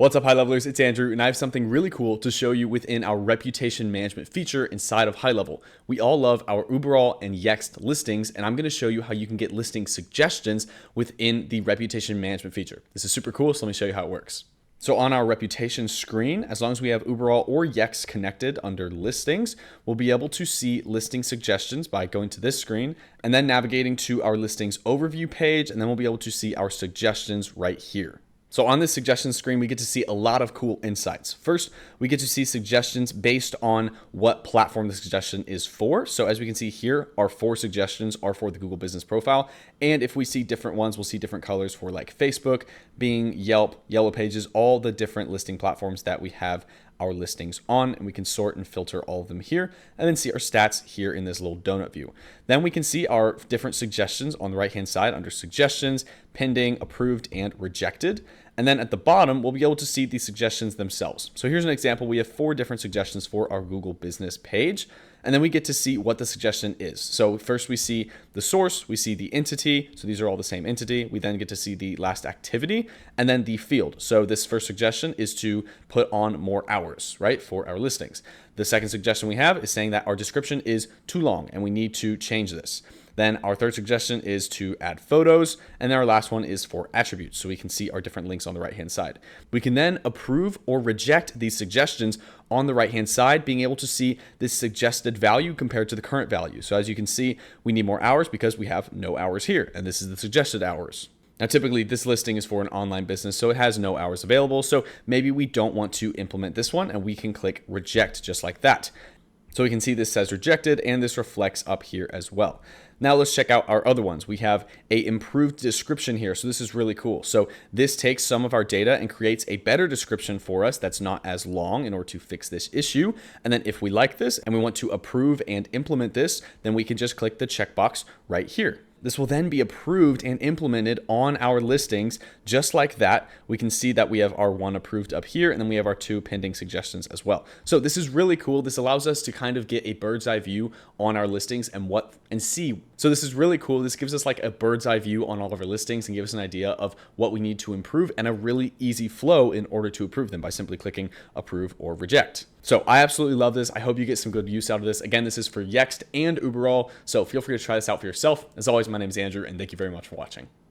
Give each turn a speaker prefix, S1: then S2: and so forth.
S1: What's up, high levelers? It's Andrew, and I have something really cool to show you within our reputation management feature inside of HighLevel. We all love our Uberall and Yext listings, and I'm going to show you how you can get listing suggestions within the reputation management feature. This is super cool, so let me show you how it works. So on our reputation screen, as long as we have Uberall or Yext connected under listings, we'll be able to see listing suggestions by going to this screen and then navigating to our listings overview page, and then we'll be able to see our suggestions right here. So on this suggestion screen, we get to see a lot of cool insights. First, we get to see suggestions based on what platform the suggestion is for. So as we can see here, our 4 suggestions are for the Google Business Profile. And if we see different ones, we'll see different colors for like Facebook, Bing, Yelp, Yellow Pages, all the different listing platforms that we have our listings on, and we can sort and filter all of them here and then see our stats here in this little donut view. Then we can see our different suggestions on the right hand side under suggestions, pending, approved, and rejected. And then at the bottom, we'll be able to see the suggestions themselves. So here's an example. We have 4 different suggestions for our Google business page. And then we get to see what the suggestion is. So first we see the source, we see the entity. So these are all the same entity. We then get to see the last activity and then the field. So this first suggestion is to put on more hours, right, for our listings. The second suggestion we have is saying that our description is too long and we need to change this. Then our third suggestion is to add photos. And then our last one is for attributes. So we can see our different links on the right-hand side. We can then approve or reject these suggestions on the right-hand side, being able to see this suggested value compared to the current value. So as you can see, we need more hours because we have no hours here. And this is the suggested hours. Now, typically this listing is for an online business, so it has no hours available. So maybe we don't want to implement this one and we can click reject just like that. So we can see this says rejected and this reflects up here as well. Now let's check out our other ones. We have a improved description here. So this is really cool. So this takes some of our data and creates a better description for us that's not as long in order to fix this issue. And then if we like this and we want to approve and implement this, then we can just click the checkbox right here. This will then be approved and implemented on our listings just like that. We can see that we have our 1 approved up here and then we have our 2 pending suggestions as well. So this is really cool. This allows us to kind of get a bird's eye view on our listings and see. So this is really cool. This gives us like a bird's eye view on all of our listings and gives us an idea of what we need to improve and a really easy flow in order to approve them by simply clicking approve or reject. So I absolutely love this. I hope you get some good use out of this. Again, this is for Yext and Uberall, so feel free to try this out for yourself. As always, my name is Andrew, and thank you very much for watching.